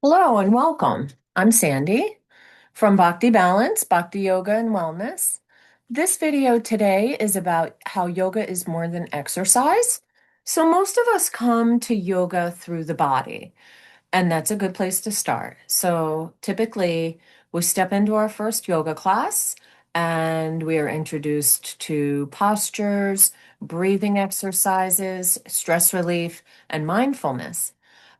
Hello and welcome. I'm Sandy from Bhakti Balance, Bhakti Yoga and Wellness. This video today is about how yoga is more than exercise. So most of us come to yoga through the body, and that's a good place to start. So typically we step into our first yoga class and we are introduced to postures, breathing exercises, stress relief, and mindfulness.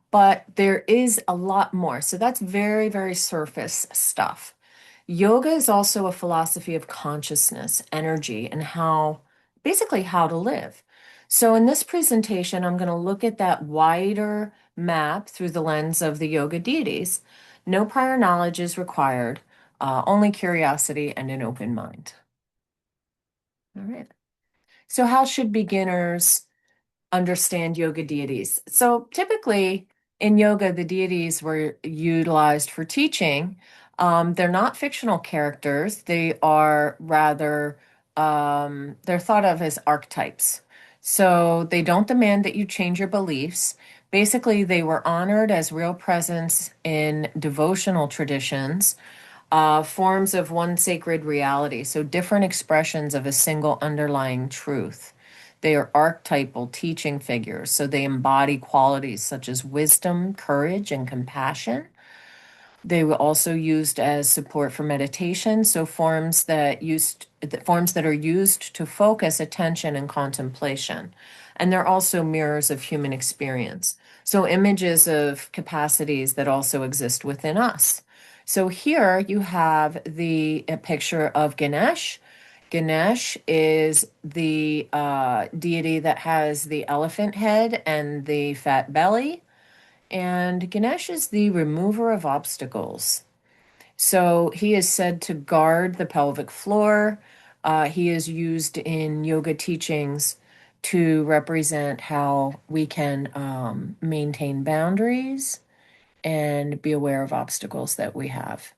But there is a lot more. So that's very, very surface stuff. Yoga is also a philosophy of consciousness, energy, and basically how to live. So in this presentation, I'm going to look at that wider map through the lens of the yoga deities. No prior knowledge is required, only curiosity and an open mind. All right. So how should beginners understand yoga deities? So typically in yoga, the deities were utilized for teaching. They're not fictional characters. They are rather, they're thought of as archetypes. So they don't demand that you change your beliefs. Basically, they were honored as real presence in devotional traditions, forms of one sacred reality, so different expressions of a single underlying truth. They are archetypal teaching figures, so they embody qualities such as wisdom, courage, and compassion. They were also used as support for meditation, so forms that are used to focus attention and contemplation. And they're also mirrors of human experience. So images of capacities that also exist within us. So here you have a picture of Ganesh. Ganesh is the deity that has the elephant head and the fat belly. And Ganesh is the remover of obstacles. So he is said to guard the pelvic floor. He is used in yoga teachings to represent how we can maintain boundaries and be aware of obstacles that we have.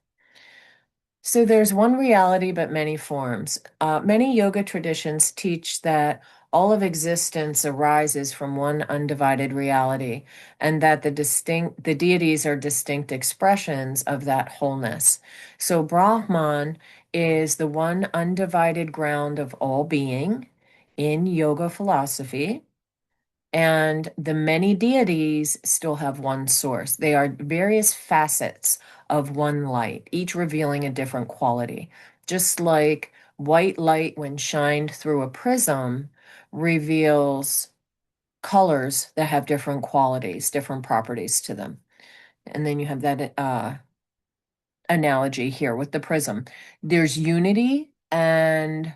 So there's one reality, but many forms. Many yoga traditions teach that all of existence arises from one undivided reality, and that the deities are distinct expressions of that wholeness. So Brahman is the one undivided ground of all being in yoga philosophy. And the many deities still have one source. They are various facets of one light, each revealing a different quality. Just like white light, when shined through a prism, reveals colors that have different qualities, different properties to them. And then you have that analogy here with the prism. There's unity in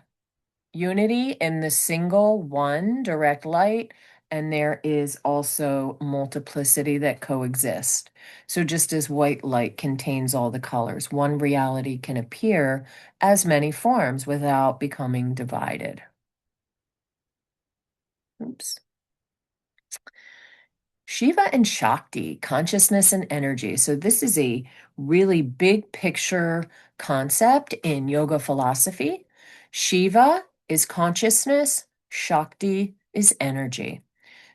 the single one direct light, and there is also multiplicity that coexist. So just as white light contains all the colors, one reality can appear as many forms without becoming divided. Oops. Shiva and Shakti, consciousness and energy. So this is a really big picture concept in yoga philosophy. Shiva is consciousness, Shakti is energy.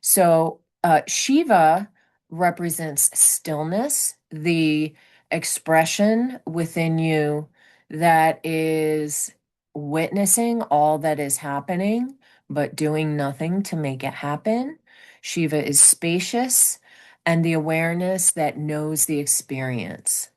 So Shiva represents stillness, the expression within you that is witnessing all that is happening, but doing nothing to make it happen. Shiva is spacious and the awareness that knows the experience.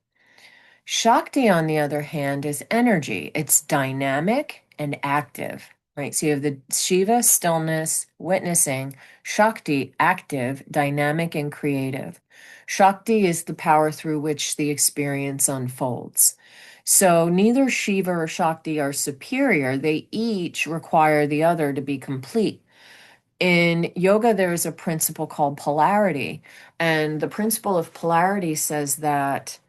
Shakti, on the other hand, is energy. It's dynamic and active, right? So you have the Shiva, stillness, witnessing, Shakti, active, dynamic, and creative. Shakti is the power through which the experience unfolds. So neither Shiva or Shakti are superior. They each require the other to be complete. In yoga, there is a principle called polarity. And the principle of polarity says that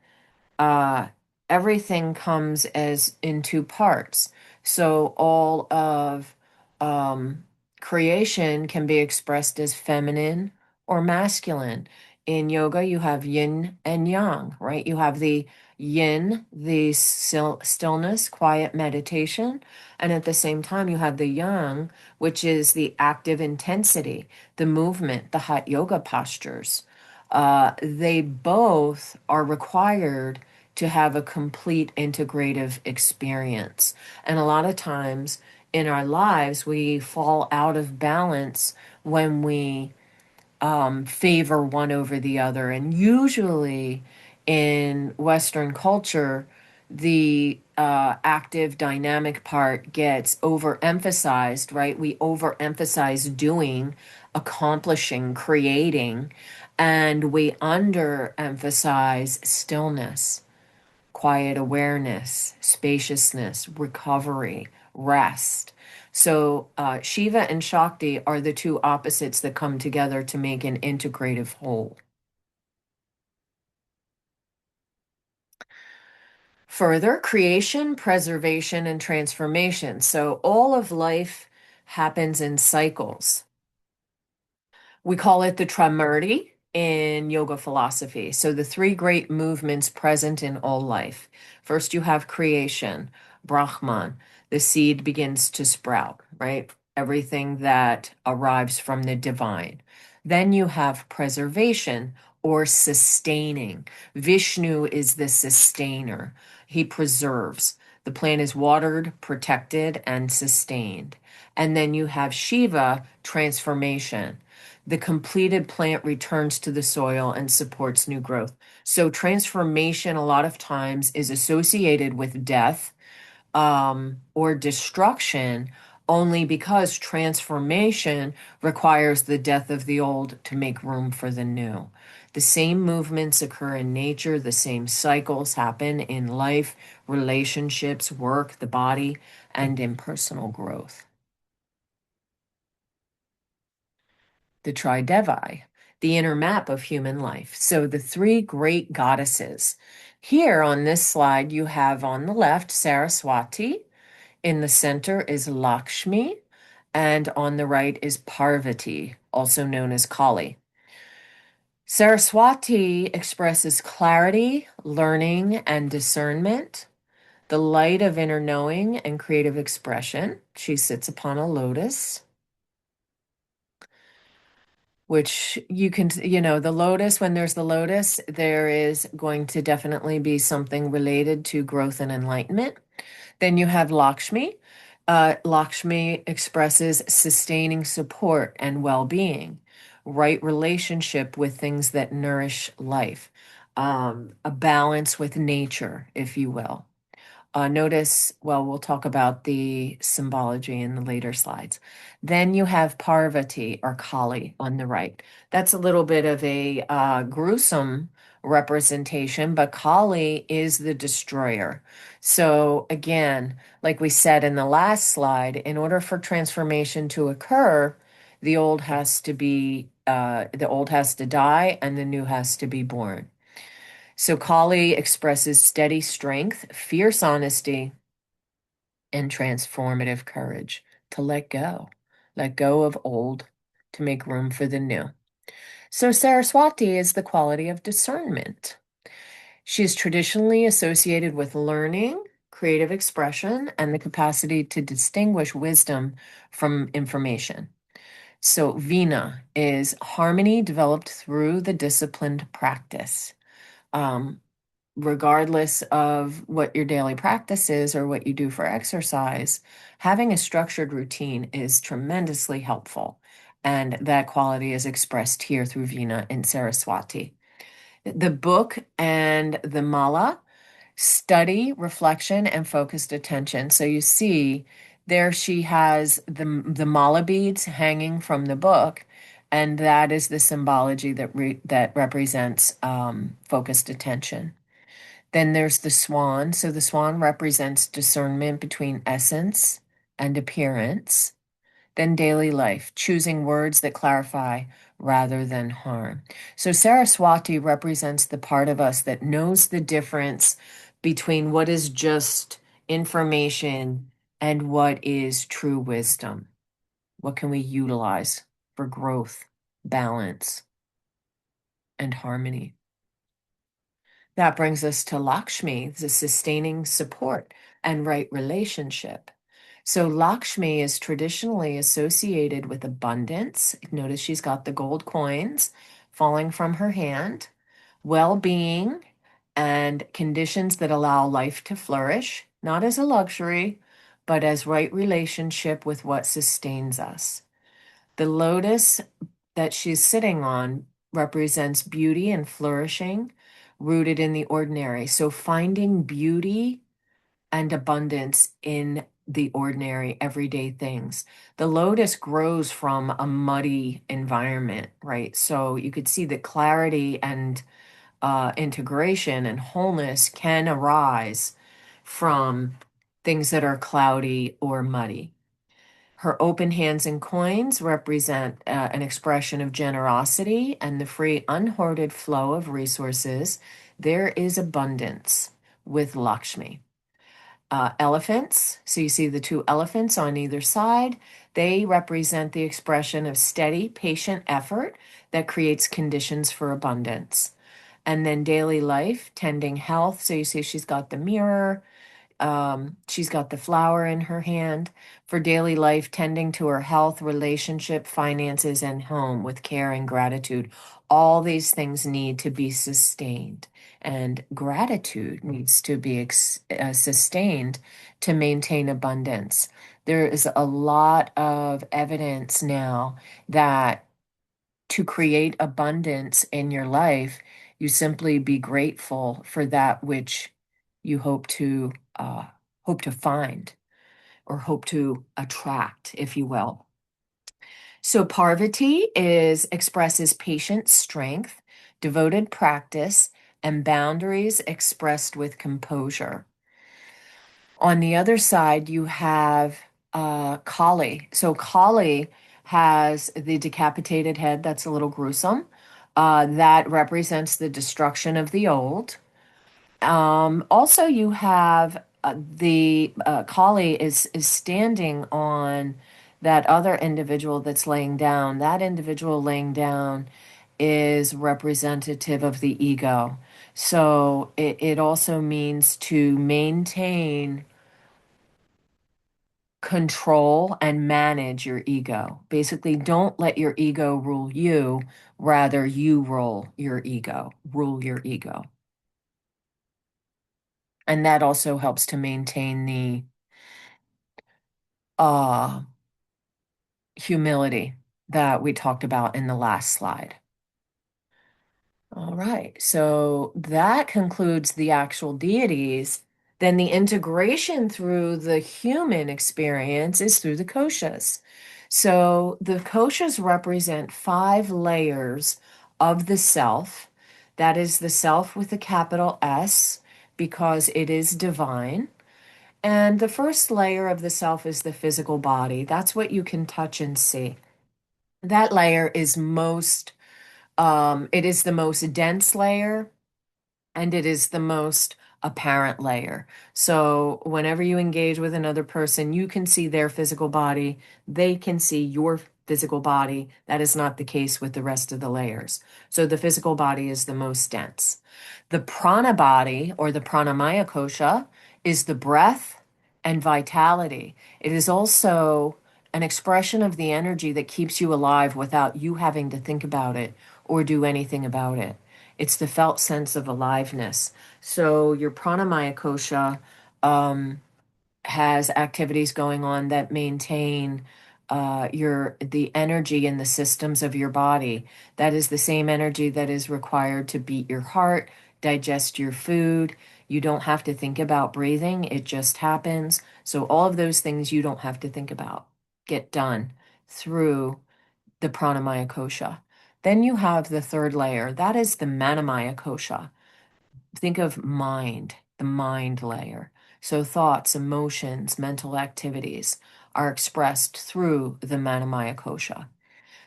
uh, everything comes as in two parts. So all of um, creation can be expressed as feminine or masculine. In yoga, you have yin and yang, right? You have the yin, the stillness, quiet meditation. And at the same time, you have the yang, which is the active intensity, the movement, the hot yoga postures. They both are required to have a complete integrative experience. And a lot of times in our lives, we fall out of balance when we favor one over the other. And usually in Western culture, the active dynamic part gets overemphasized, right? We overemphasize doing, accomplishing, creating, and we underemphasize stillness, quiet awareness, spaciousness, recovery, rest. So, Shiva and Shakti are the two opposites that come together to make an integrative whole. Further, creation, preservation, and transformation. So, all of life happens in cycles. We call it the Trimurti in yoga philosophy. So, the three great movements present in all life. First, you have creation, Brahman. The seed begins to sprout, right? Everything that arrives from the divine. Then you have preservation or sustaining. Vishnu is the sustainer, he preserves. The plant is watered, protected, and sustained. And then you have Shiva, transformation. The completed plant returns to the soil and supports new growth. So, transformation, a lot of times, is associated with death or destruction, only because transformation requires the death of the old to make room for the new. The same movements occur in nature, the same cycles happen in life, relationships, work, the body, and in personal growth. The Tridevi, the inner map of human life. So the three great goddesses. Here on this slide, you have on the left Saraswati, in the center is Lakshmi, and on the right is Parvati, also known as Kali. Saraswati expresses clarity, learning, and discernment, the light of inner knowing and creative expression. She sits upon a lotus, which you can, the lotus, when there's the lotus, there is going to definitely be something related to growth and enlightenment. Then you have Lakshmi. Lakshmi expresses sustaining support and well-being, right relationship with things that nourish life, a balance with nature, if you will. Notice, well, we'll talk about the symbology in the later slides. Then you have Parvati or Kali on the right. That's a little bit of a gruesome representation, but Kali is the destroyer. So again, like we said in the last slide, in order for transformation to occur, the old has to die and the new has to be born. So Kali expresses steady strength, fierce honesty, and transformative courage to let go of old to make room for the new. So Saraswati is the quality of discernment. She is traditionally associated with learning, creative expression, and the capacity to distinguish wisdom from information. So Vina is harmony developed through the disciplined practice. Um, Regardless of what your daily practice is or what you do for exercise, having a structured routine is tremendously helpful. And that quality is expressed here through Veena and Saraswati. The book and the mala study, reflection, and focused attention. So you see there she has the mala beads hanging from the book, and that is the symbology that represents focused attention. Then there's the swan. So the swan represents discernment between essence and appearance. Then daily life, choosing words that clarify rather than harm. So Saraswati represents the part of us that knows the difference between what is just information and what is true wisdom. What can we utilize for growth, balance, and harmony? That brings us to Lakshmi, the sustaining support and right relationship. So Lakshmi is traditionally associated with abundance. Notice she's got the gold coins, falling from her hand, well-being, and conditions that allow life to flourish, not as a luxury, but as right relationship with what sustains us. The lotus that she's sitting on represents beauty and flourishing, rooted in the ordinary. So finding beauty and abundance in the ordinary, everyday things. The lotus grows from a muddy environment, right? So you could see that clarity and integration and wholeness can arise from things that are cloudy or muddy. Her open hands and coins represent an expression of generosity and the free, unhoarded flow of resources. There is abundance with Lakshmi. Elephants, so you see the two elephants on either side, they represent the expression of steady, patient effort that creates conditions for abundance. And then daily life, tending health. So you see she's got the mirror, she's got the flower in her hand for daily life, tending to her health, relationship, finances, and home with care and gratitude. All these things need to be sustained, and gratitude needs to be sustained to maintain abundance. There is a lot of evidence now that to create abundance in your life, you simply be grateful for that which you hope to find or hope to attract, if you will. So Parvati is expresses patient strength, devoted practice, and boundaries expressed with composure. On the other side, you have Kali. So Kali has the decapitated head. That's a little gruesome. That represents the destruction of the old. Also, you have the Kali is standing on that other individual that's laying down. That individual laying down is representative of the ego. So it also means to maintain control and manage your ego. Basically, don't let your ego rule you, rather you rule your ego. And that also helps to maintain the uh humility that we talked about in the last slide. All right, so that concludes the actual deities. Then the integration through the human experience is through the koshas. So the koshas represent 5 layers of the self. That is the self with a capital S because it is divine. And the first layer of the self is the physical body. That's what you can touch and see. That layer is it is the most dense layer and it is the most apparent layer. So whenever you engage with another person, you can see their physical body, they can see your physical body. That is not the case with the rest of the layers. So the physical body is the most dense. The prana body or the pranamaya kosha is the breath and vitality. It is also an expression of the energy that keeps you alive without you having to think about it or do anything about it. It's the felt sense of aliveness. So your pranamaya kosha has activities going on that maintain the energy in the systems of your body. That is the same energy that is required to beat your heart, digest your food. You don't have to think about breathing, it just happens. So all of those things you don't have to think about get done through the pranamaya kosha. Then you have the third layer. That is the manamaya kosha. Think of mind, the mind layer. So thoughts, emotions, mental activities are expressed through the manamaya kosha.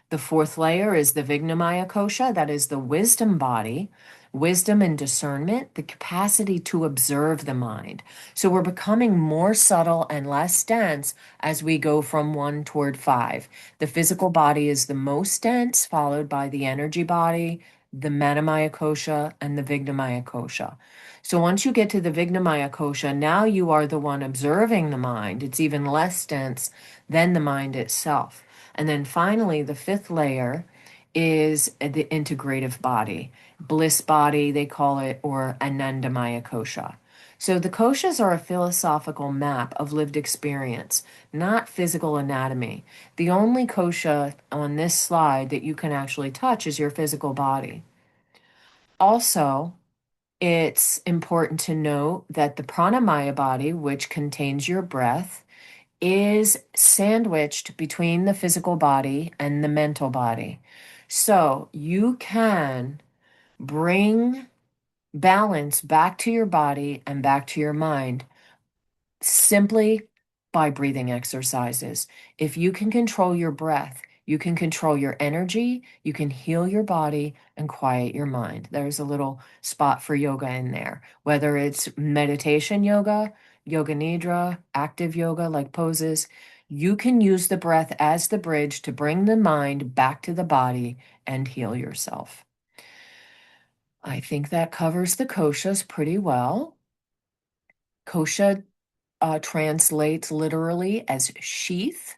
The fourth layer is the Vignamaya kosha, that is the wisdom body, wisdom and discernment, the capacity to observe the mind. So we're becoming more subtle and less dense as we go from 1 toward 5. The physical body is the most dense, followed by the energy body, the Manamaya kosha, and the Vignamaya kosha. So once you get to the Vignamaya kosha, now you are the one observing the mind. It's even less dense than the mind itself. And then finally, the fifth layer is the integrative body. Bliss body, they call it, or Anandamaya kosha. So the koshas are a philosophical map of lived experience, not physical anatomy. The only kosha on this slide that you can actually touch is your physical body. Also, it's important to note that the pranamaya body, which contains your breath, is sandwiched between the physical body and the mental body. So you can bring balance back to your body and back to your mind simply by breathing exercises. If you can control your breath, you can control your energy, you can heal your body and quiet your mind. There's a little spot for yoga in there, whether it's meditation yoga, yoga nidra, active yoga like poses. You can use the breath as the bridge to bring the mind back to the body and heal yourself. I think that covers the koshas pretty well. Kosha translates literally as sheath.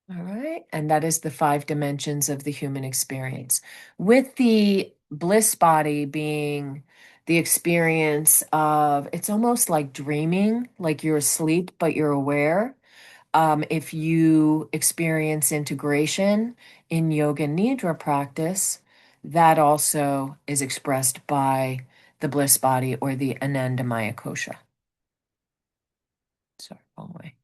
All right. And that is the five dimensions of the human experience. With the bliss body being the experience of, it's almost like dreaming, like you're asleep, but you're aware. If you experience integration in yoga nidra practice, that also is expressed by the bliss body or the Anandamaya kosha. Sorry, wrong way.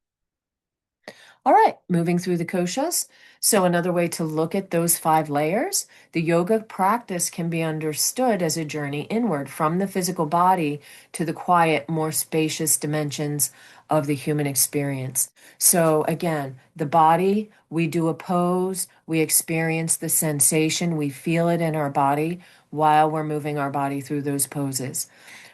All right, moving through the koshas. So another way to look at those five layers, the yoga practice can be understood as a journey inward from the physical body to the quiet, more spacious dimensions of the human experience. So again, the body, we do a pose, we experience the sensation, we feel it in our body while we're moving our body through those poses.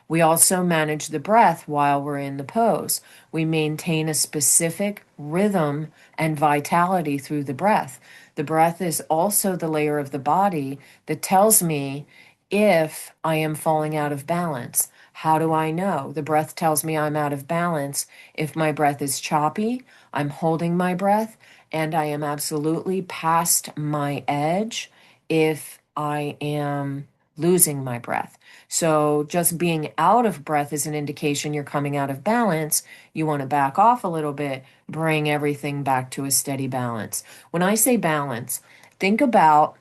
We also manage the breath while we're in the pose. We maintain a specific rhythm and vitality through the breath. The breath is also the layer of the body that tells me if I am falling out of balance. How do I know? The breath tells me I'm out of balance if my breath is choppy, I'm holding my breath, and I am absolutely past my edge if I am losing my breath. So just being out of breath is an indication you're coming out of balance. You want to back off a little bit, bring everything back to a steady balance. When I say balance, think about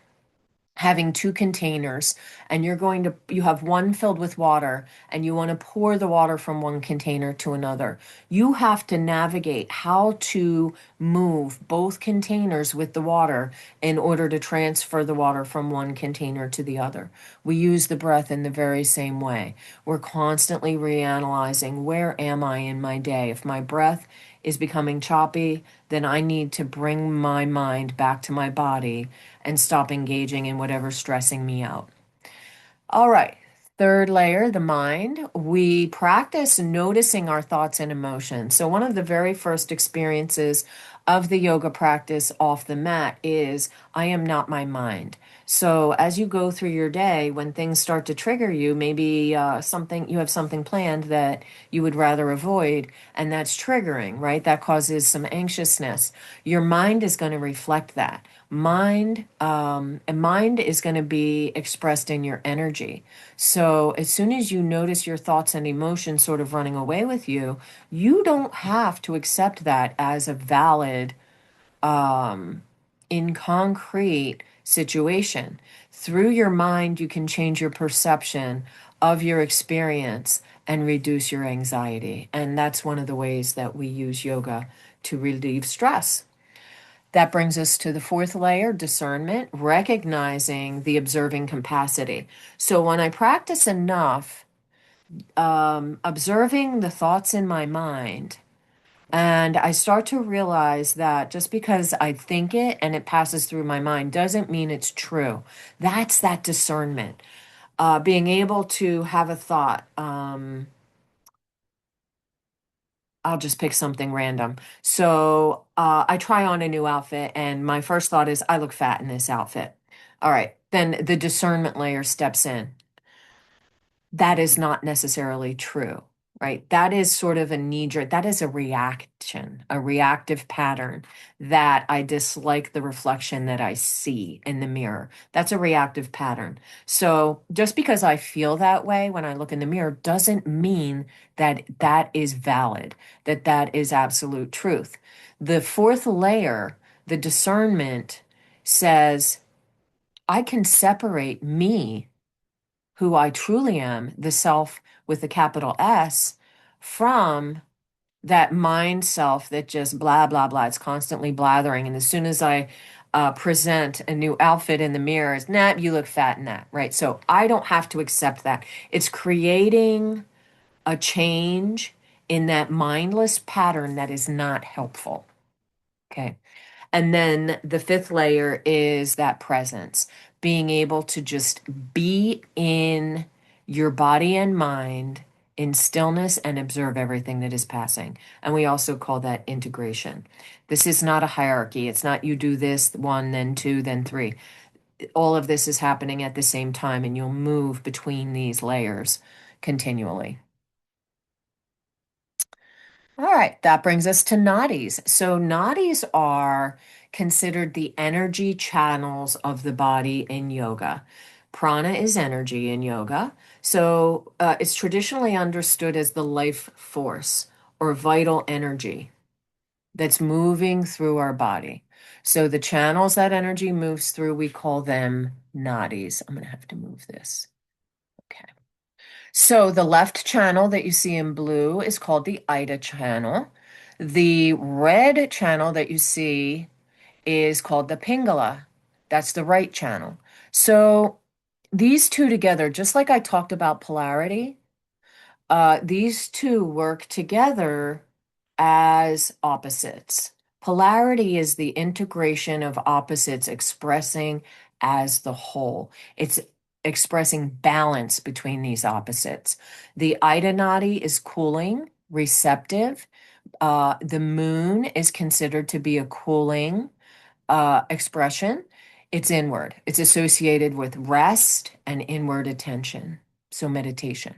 having two containers and you have one filled with water and you want to pour the water from one container to another. You have to navigate how to move both containers with the water in order to transfer the water from one container to the other. We use the breath in the very same way. We're constantly reanalyzing, where am I in my day? If my breath is becoming choppy, then I need to bring my mind back to my body and stop engaging in whatever's stressing me out. All right. Third layer, the mind. We practice noticing our thoughts and emotions. So, one of the very first experiences of the yoga practice off the mat is I am not my mind. So, as you go through your day, when things start to trigger you, maybe you have something planned that you would rather avoid, and that's triggering, right? That causes some anxiousness. Your mind is going to reflect that. Mind is going to be expressed in your energy. So as soon as you notice your thoughts and emotions sort of running away with you, you don't have to accept that as a valid, um, in concrete situation. Through your mind, you can change your perception of your experience and reduce your anxiety. And that's one of the ways that we use yoga to relieve stress. That brings us to the fourth layer, discernment, recognizing the observing capacity. So when I practice enough, observing the thoughts in my mind, and I start to realize that just because I think it and it passes through my mind doesn't mean it's true. That's that discernment. Being able to have a thought. I'll just pick something random. So I try on a new outfit, and my first thought is, I look fat in this outfit. All right, then the discernment layer steps in. That is not necessarily true. right? That is sort of a knee-jerk, that is a reaction, a reactive pattern that I dislike the reflection that I see in the mirror. That's a reactive pattern. So just because I feel that way when I look in the mirror doesn't mean that that is valid, that that is absolute truth. The fourth layer, the discernment, says, I can separate me, who I truly am, the self with the capital S, from that mind self that just blah, blah, blah. It's constantly blathering. And as soon as I present a new outfit in the mirror, it's, nah, you look fat in that, right? So I don't have to accept that. It's creating a change in that mindless pattern that is not helpful. Okay. And then the fifth layer is that presence, being able to just be in your body and mind in stillness and observe everything that is passing. And we also call that integration. This is not a hierarchy. It's not you do this one, then two, then three. All of this is happening at the same time, and you'll move between these layers continually. All right, that brings us to nadis. So, nadis are considered the energy channels of the body in yoga. Prana is energy in yoga. So, it's traditionally understood as the life force or vital energy that's moving through our body. So, the channels that energy moves through, we call them nadis. I'm going to have to move this. Okay. So the left channel that you see in blue is called the Ida channel. The red channel that you see is called the Pingala. That's the right channel. So these two together, just like I talked about polarity, these two work together as opposites. Polarity is the integration of opposites expressing as the whole. It's expressing balance between these opposites. The Ida Nadi is cooling, receptive. The moon is considered to be a cooling expression. It's inward. It's associated with rest and inward attention. So meditation.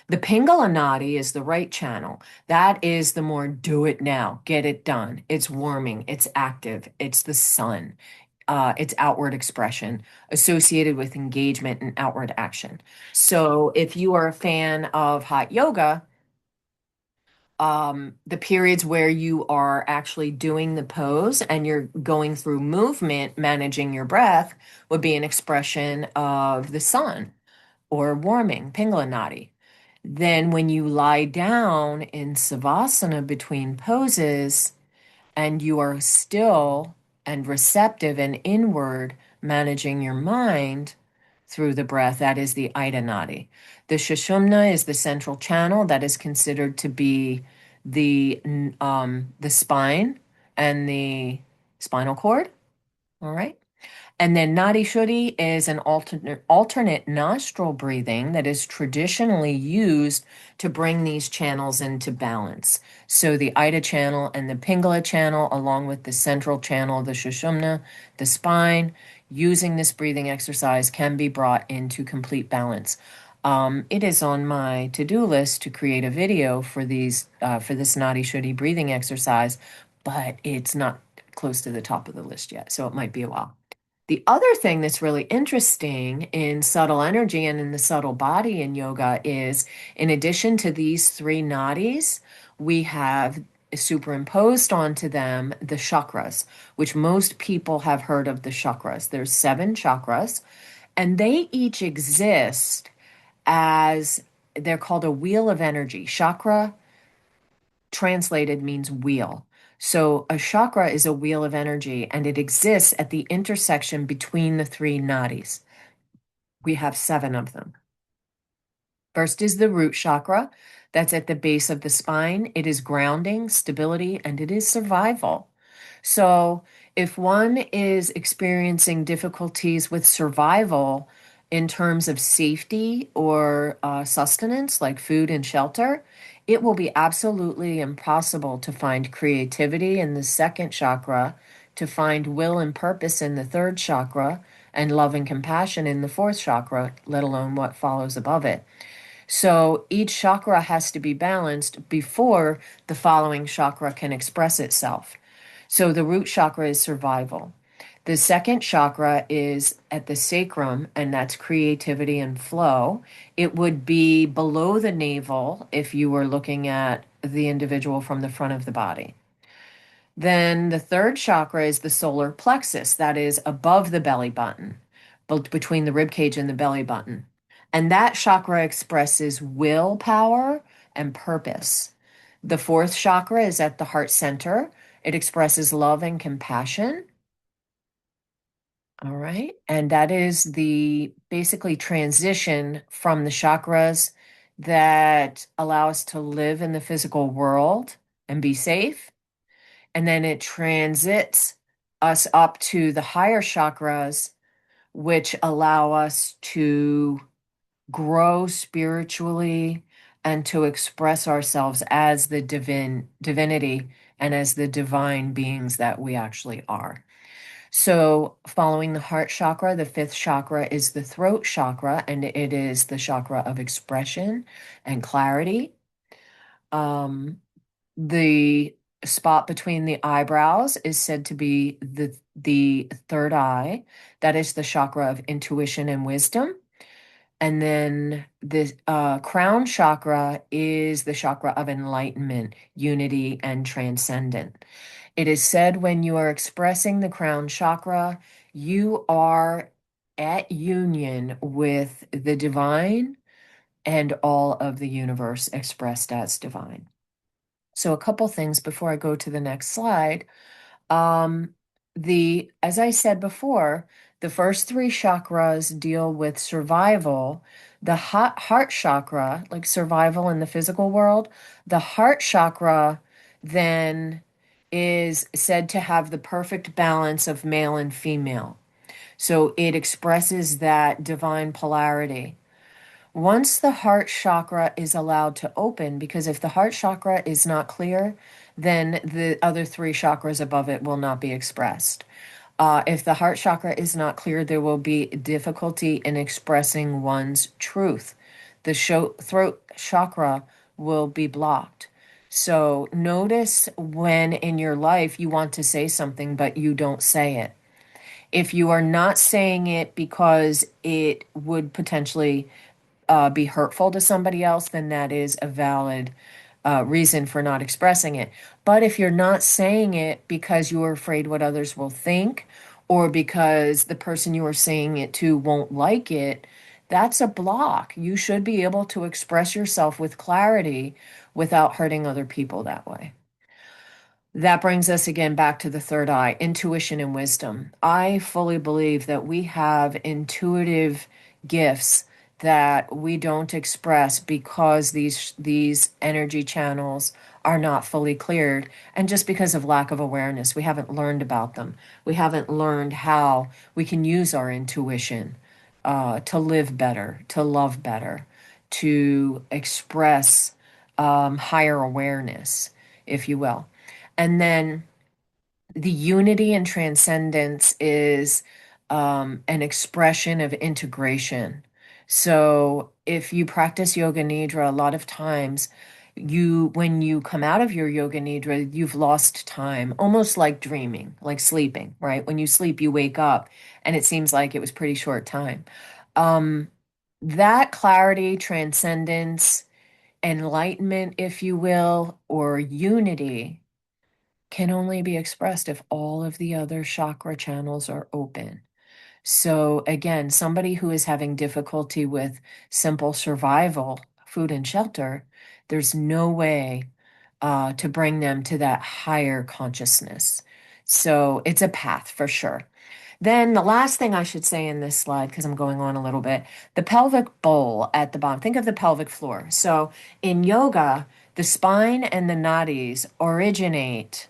The Pingala Nadi is the right channel. That is the more do it now, get it done. It's warming, it's active, it's the sun, it's outward expression associated with engagement and outward action. So if you are a fan of hot yoga, the periods where you are actually doing the pose and you're going through movement, managing your breath, would be an expression of the sun or warming, Pingala Nadi. Then, when you lie down in Savasana between poses and you are still and receptive and inward, managing your mind through the breath, that is the Ida Nadi. The Sushumna is the central channel that is considered to be the spine and the spinal cord. All right. And then Nadi Shuddhi is an alternate nostril breathing that is traditionally used to bring these channels into balance. So the Ida channel and the Pingala channel, along with the central channel, the Sushumna, the spine, using this breathing exercise can be brought into complete balance. It is on my to-do list to create a video for for this Nadi Shuddhi breathing exercise, but it's not close to the top of the list yet, so it might be a while. The other thing that's really interesting in subtle energy and in the subtle body in yoga is, in addition to these three nadis, we have superimposed onto them the chakras, which most people have heard of the chakras. There's 7 chakras, and they each exist as they're called a wheel of energy. Chakra translated means wheel. So a chakra is a wheel of energy and it exists at the intersection between the 3 nadis. We have 7 of them. First is the root chakra. That's at the base of the spine. It is grounding, stability, and it is survival. So if one is experiencing difficulties with survival in terms of safety or sustenance, like food and shelter, it will be absolutely impossible to find creativity in the second chakra, to find will and purpose in the third chakra, and love and compassion in the fourth chakra, let alone what follows above it. So each chakra has to be balanced before the following chakra can express itself. So the root chakra is survival. The second chakra is at the sacrum, and that's creativity and flow. It would be below the navel if you were looking at the individual from the front of the body. Then the third chakra is the solar plexus, that is above the belly button, between the rib cage and the belly button. And that chakra expresses willpower and purpose. The fourth chakra is at the heart center. It expresses love and compassion. All right. And that is the basically transition from the chakras that allow us to live in the physical world and be safe. And then it transits us up to the higher chakras, which allow us to grow spiritually and to express ourselves as the divinity and as the divine beings that we actually are. So, following the heart chakra, the fifth chakra is the throat chakra, and it is the chakra of expression and clarity. Um, the spot between the eyebrows is said to be the third eye. That is the chakra of intuition and wisdom. And then the crown chakra is the chakra of enlightenment, unity, and transcendent. It is said when you are expressing the crown chakra, you are at union with the divine and all of the universe expressed as divine. So, a couple things before I go to the next slide. Um, as I said before, the first three chakras deal with survival. The heart chakra, like survival in the physical world, the heart chakra then is said to have the perfect balance of male and female. So it expresses that divine polarity. Once the heart chakra is allowed to open, because if the heart chakra is not clear, then the other three chakras above it will not be expressed. If the heart chakra is not clear, there will be difficulty in expressing one's truth. The throat chakra will be blocked. So notice when in your life you want to say something, but you don't say it. If you are not saying it because it would potentially be hurtful to somebody else, then that is a valid reason for not expressing it. But if you're not saying it because you are afraid what others will think, or because the person you are saying it to won't like it, that's a block. You should be able to express yourself with clarity without hurting other people that way. That brings us again back to the third eye, intuition and wisdom. I fully believe that we have intuitive gifts that we don't express because these energy channels are not fully cleared, and just because of lack of awareness. We haven't learned about them. We haven't learned how we can use our intuition to live better, to love better, to express higher awareness, if you will. And then the unity and transcendence is an expression of integration. So if you practice yoga nidra, a lot of times when you come out of your yoga nidra, you've lost time, almost like dreaming, like sleeping, right? When you sleep, you wake up and it seems like it was pretty short time. Um, that clarity, transcendence, enlightenment, if you will, or unity can only be expressed if all of the other chakra channels are open. So, again, somebody who is having difficulty with simple survival, food and shelter, there's no way to bring them to that higher consciousness. So, it's a path for sure. Then, the last thing I should say in this slide, because I'm going on a little bit, the pelvic bowl at the bottom. Think of the pelvic floor. So, in yoga, the spine and the nadis originate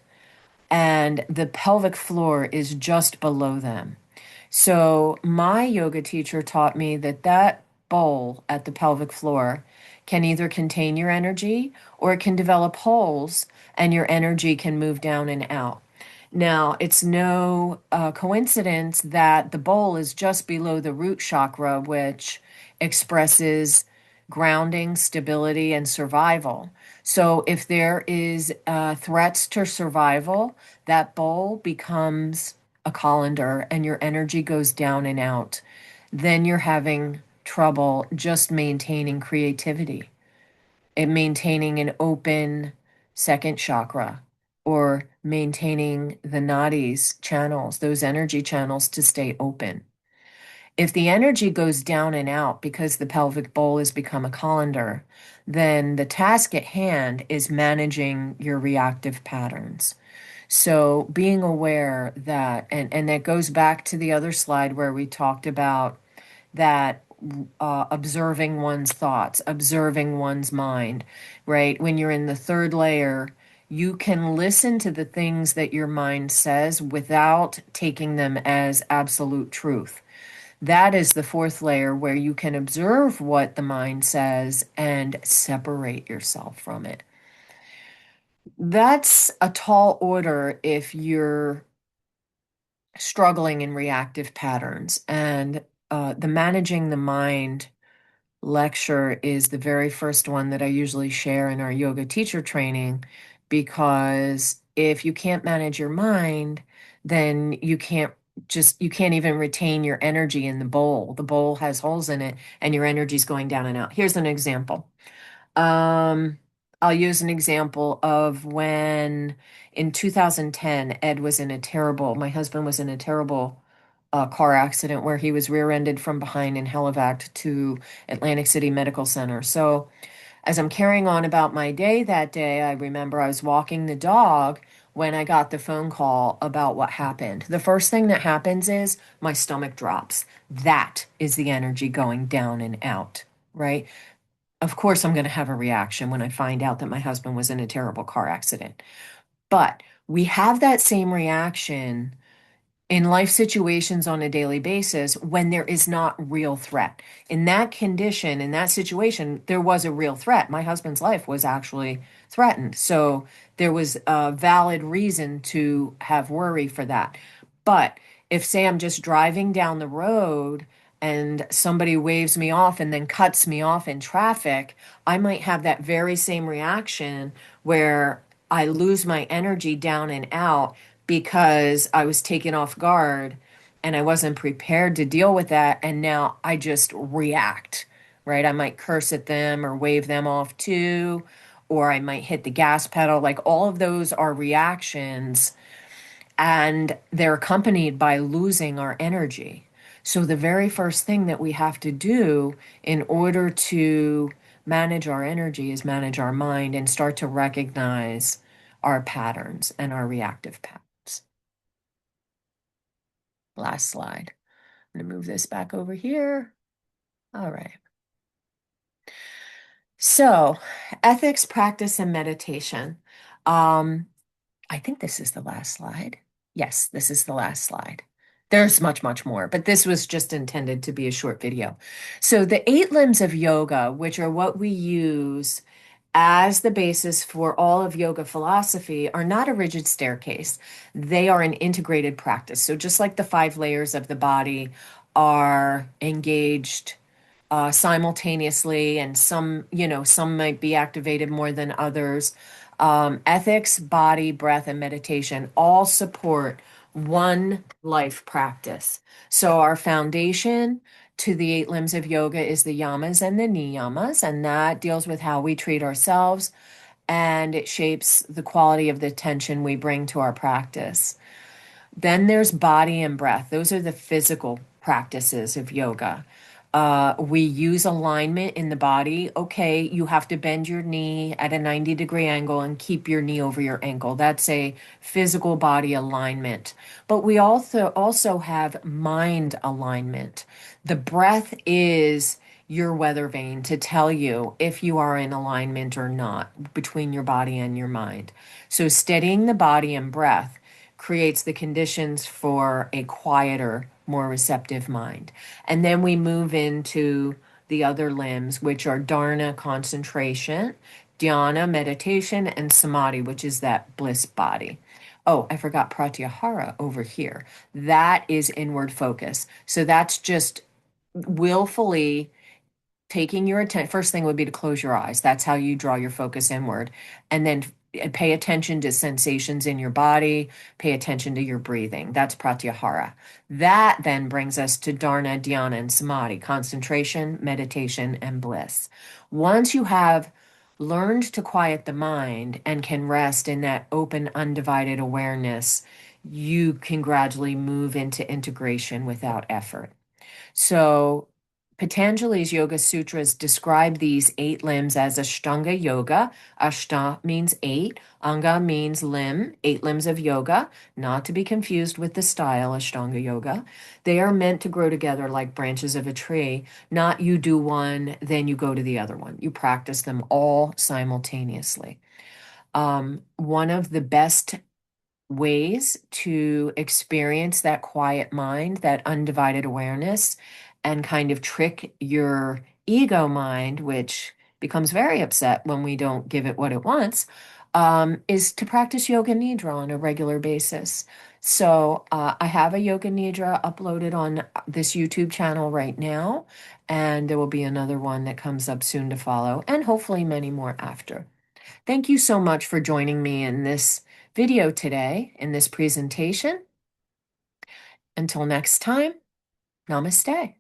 and the pelvic floor is just below them. So my yoga teacher taught me that that bowl at the pelvic floor can either contain your energy or it can develop holes and your energy can move down and out. Now, it's no coincidence that the bowl is just below the root chakra, which expresses grounding, stability, and survival. So if there is threats to survival, that bowl becomes a colander and your energy goes down and out. Then you're having trouble just maintaining creativity and maintaining an open second chakra or maintaining the nadis channels, those energy channels to stay open. If the energy goes down and out because the pelvic bowl has become a colander, then the task at hand is managing your reactive patterns. So being aware that, and that goes back to the other slide where we talked about that observing one's thoughts, observing one's mind, right? When you're in the third layer, you can listen to the things that your mind says without taking them as absolute truth. That is the fourth layer where you can observe what the mind says and separate yourself from it. That's a tall order if you're struggling in reactive patterns. And the managing the mind lecture is the very first one that I usually share in our yoga teacher training, because if you can't manage your mind, then you can't even retain your energy in the bowl. The bowl has holes in it and your energy's going down and out. Here's an example. Um, I'll use an example of when in 2010, my husband was in a terrible car accident where he was rear-ended from behind and helivaced to Atlantic City Medical Center. So as I'm carrying on about my day that day, I remember I was walking the dog when I got the phone call about what happened. The first thing that happens is my stomach drops. That is the energy going down and out, right? Of course, I'm going to have a reaction when I find out that my husband was in a terrible car accident. But we have that same reaction in life situations on a daily basis when there is not real threat. In that condition, in that situation, there was a real threat. My husband's life was actually threatened. So there was a valid reason to have worry for that. But if, say, I'm just driving down the road and somebody waves me off and then cuts me off in traffic, I might have that very same reaction where I lose my energy down and out because I was taken off guard and I wasn't prepared to deal with that. And now I just react, right? I might curse at them or wave them off too, or I might hit the gas pedal. Like all of those are reactions and they're accompanied by losing our energy. So the very first thing that we have to do in order to manage our energy is manage our mind and start to recognize our patterns and our reactive patterns. Last slide. I'm going to move this back over here. All right. So, ethics, practice, and meditation. Um, I think this is the last slide. Yes, this is the last slide. There's much, much more, but this was just intended to be a short video. So, the 8 limbs of yoga, which are what we use as the basis for all of yoga philosophy, are not a rigid staircase. They are an integrated practice. So, just like the 5 layers of the body are engaged simultaneously, and some might be activated more than others. Ethics, body, breath, and meditation all support one life practice. So our foundation to the 8 limbs of yoga is the yamas and the niyamas, and that deals with how we treat ourselves, and it shapes the quality of the attention we bring to our practice. Then there's body and breath. Those are the physical practices of yoga. We use alignment in the body. Okay, you have to bend your knee at a 90-degree angle and keep your knee over your ankle. That's a physical body alignment. But we also have mind alignment. The breath is your weather vane to tell you if you are in alignment or not between your body and your mind. So steadying the body and breath creates the conditions for a quieter, more receptive mind. And then we move into the other limbs, which are dharana, concentration, dhyana, meditation, and samadhi, which is that bliss body. Oh, I forgot pratyahara over here. That is inward focus. So that's just willfully taking your attention, first thing would be to close your eyes. That's how you draw your focus inward. And then pay attention to sensations in your body, pay attention to your breathing. That's pratyahara. That then brings us to dharana, dhyana, and samadhi, concentration, meditation, and bliss. Once you have learned to quiet the mind and can rest in that open, undivided awareness, you can gradually move into integration without effort. So, Patanjali's Yoga Sutras describe these eight limbs as Ashtanga Yoga. Ashta means eight, Anga means limb, eight limbs of yoga, not to be confused with the style Ashtanga Yoga. They are meant to grow together like branches of a tree, not you do one, then you go to the other one. You practice them all simultaneously. One of the best ways to experience that quiet mind, that undivided awareness, and kind of trick your ego mind, which becomes very upset when we don't give it what it wants, is to practice yoga nidra on a regular basis. So I have a yoga nidra uploaded on this YouTube channel right now, and there will be another one that comes up soon to follow, and hopefully many more after. Thank you so much for joining me in this video today, in this presentation. Until next time, namaste.